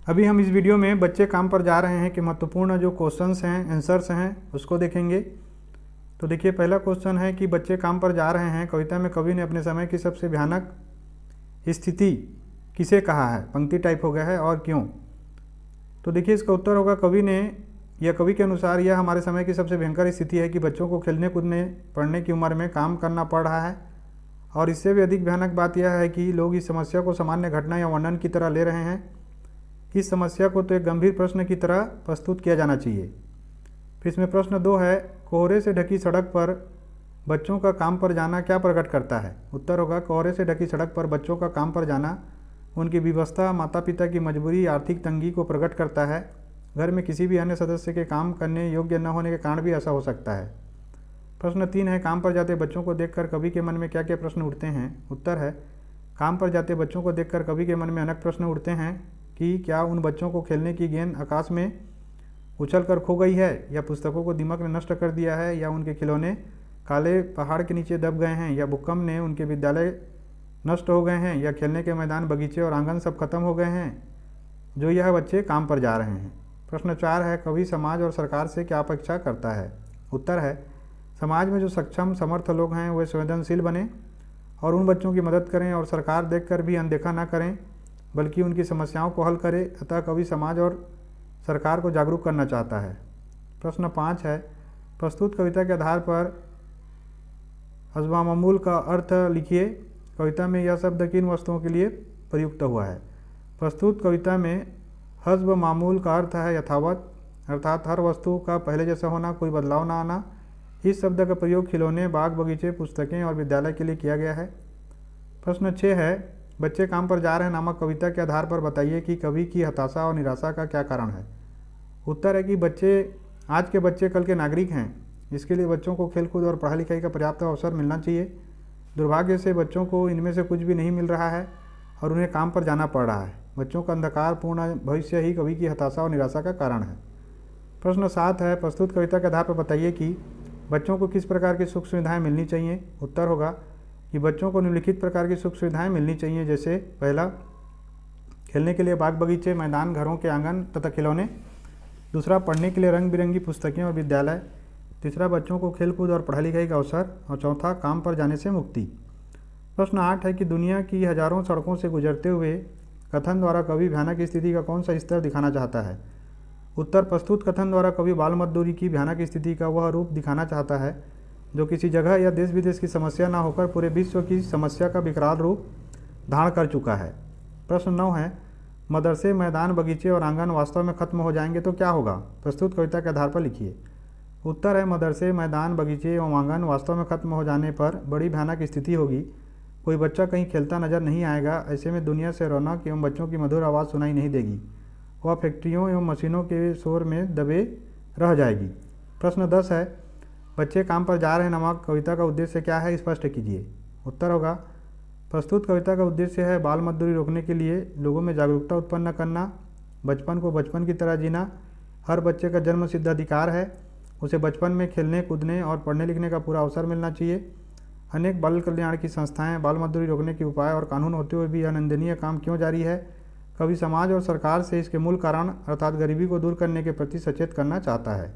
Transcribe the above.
अभी हम इस वीडियो में बच्चे काम पर जा रहे हैं कि महत्वपूर्ण जो क्वेश्चंस हैं, आंसर्स हैं, उसको देखेंगे। तो देखिए, पहला क्वेश्चन है कि बच्चे काम पर जा रहे हैं कविता में कवि ने अपने समय की सबसे भयानक स्थिति किसे कहा है। पंक्ति टाइप हो गया है और क्यों। तो देखिए, इसका उत्तर होगा कवि ने या कवि के अनुसार यह हमारे समय की सबसे भयंकर स्थिति है कि बच्चों को खेलने कूदने पढ़ने की उम्र में काम करना पड़ रहा है। और इससे भी अधिक भयानक बात यह है कि लोग इस समस्या को सामान्य घटना या वर्णन की तरह ले रहे हैं। इस समस्या को तो एक गंभीर प्रश्न की तरह प्रस्तुत किया जाना चाहिए। फिर इसमें प्रश्न 2 है, कोहरे से ढकी सड़क पर बच्चों का काम पर जाना क्या प्रकट करता है। उत्तर होगा कोहरे से ढकी सड़क पर बच्चों का काम पर जाना उनकी विवशता, माता पिता की मजबूरी, आर्थिक तंगी को प्रकट करता है। घर में किसी भी अन्य सदस्य के काम करने योग्य न होने के कारण भी ऐसा हो सकता है। प्रश्न 3 है, काम पर जाते बच्चों को देखकर कवि के मन में क्या क्या प्रश्न उठते हैं। उत्तर है, काम पर जाते बच्चों को देखकर कवि के मन में अनेक प्रश्न उठते हैं कि क्या उन बच्चों को खेलने की गेंद आकाश में उछलकर खो गई है, या पुस्तकों को दीमक ने नष्ट कर दिया है, या उनके खिलौने काले पहाड़ के नीचे दब गए हैं, या भूकंप ने उनके विद्यालय नष्ट हो गए हैं, या खेलने के मैदान, बगीचे और आंगन सब खत्म हो गए हैं जो यह बच्चे काम पर जा रहे हैं। प्रश्न 4 है, कवि समाज और सरकार से क्या अपेक्षा करता है। उत्तर है, समाज में जो सक्षम समर्थ लोग हैं वे संवेदनशील बने और उन बच्चों की मदद करें, और सरकार देखकर भी अनदेखा न करें बल्कि उनकी समस्याओं को हल करे। अतः कवि समाज और सरकार को जागरूक करना चाहता है। प्रश्न 5 है, प्रस्तुत कविता के आधार पर हस्बामामूल का अर्थ लिखिए। कविता में यह शब्द किन वस्तुओं के लिए प्रयुक्त हुआ है। प्रस्तुत कविता में हस्ब मामूल का अर्थ है यथावत, अर्थात हर वस्तु का पहले जैसा होना, कोई बदलाव ना आना। इस शब्द का प्रयोग खिलौने, बाग बगीचे, पुस्तकें और विद्यालय के लिए किया गया है। प्रश्न 6 है, बच्चे काम पर जा रहे हैं नामक कविता के आधार पर बताइए कि कवि की हताशा और निराशा का क्या कारण है। उत्तर है कि आज के बच्चे कल के नागरिक हैं। इसके लिए बच्चों को खेलकूद और पढ़ाई लिखाई का पर्याप्त अवसर मिलना चाहिए। दुर्भाग्य से बच्चों को इनमें से कुछ भी नहीं मिल रहा है और उन्हें काम पर जाना पड़ रहा है। बच्चों का अंधकारपूर्ण भविष्य ही कवि की हताशा और निराशा का कारण है। प्रश्न 7 है, प्रस्तुत कविता के आधार पर बताइए कि बच्चों को किस प्रकार की सुख सुविधाएं मिलनी चाहिए। उत्तर होगा कि बच्चों को निम्नलिखित प्रकार की सुख सुविधाएं मिलनी चाहिए, जैसे पहला, खेलने के लिए बाग बगीचे, मैदान, घरों के आंगन तथा खिलौने। दूसरा, पढ़ने के लिए रंग बिरंगी पुस्तकें और विद्यालय। तीसरा, बच्चों को खेलकूद और पढ़ाई लिखाई का अवसर। और चौथा, काम पर जाने से मुक्ति। प्रश्न 8 है कि दुनिया की हजारों सड़कों से गुजरते हुए कथन द्वारा कवि भयानक स्थिति का कौन सा स्तर दिखाना चाहता है। उत्तर, प्रस्तुत कथन द्वारा कवि बाल मजदूरी की भयानक स्थिति का वह रूप दिखाना चाहता है जो किसी जगह या देश विदेश की समस्या न होकर पूरे विश्व की समस्या का विकराल रूप धारण कर चुका है। प्रश्न 9 है, मदरसे, मैदान, बगीचे और आंगन वास्तव में खत्म हो जाएंगे तो क्या होगा। प्रस्तुत कविता के आधार पर लिखिए। उत्तर है, मदरसे, मैदान, बगीचे एवं आंगन वास्तव में खत्म हो जाने पर बड़ी भयानक स्थिति होगी। कोई बच्चा कहीं खेलता नजर नहीं आएगा। ऐसे में दुनिया से रौनक एवं बच्चों की मधुर आवाज़ सुनाई नहीं देगी। वह फैक्ट्रियों एवं मशीनों के शोर में दबे रह जाएगी। प्रश्न 10 है, बच्चे काम पर जा रहे हैं नामक कविता का उद्देश्य क्या है, स्पष्ट कीजिए। उत्तर होगा, प्रस्तुत कविता का उद्देश्य है बाल मजदूरी रोकने के लिए लोगों में जागरूकता उत्पन्न करना, बचपन को बचपन की तरह जीना। हर बच्चे का जन्म सिद्ध अधिकार है, उसे बचपन में खेलने कूदने और पढ़ने लिखने का पूरा अवसर मिलना चाहिए। अनेक बाल कल्याण की संस्थाएं बाल मजदूरी रोकने के उपाय और कानून होते हुए भी यह निंदनीय काम क्यों जारी है। कवि समाज और सरकार से इसके मूल कारण अर्थात गरीबी को दूर करने के प्रति सचेत करना चाहता है।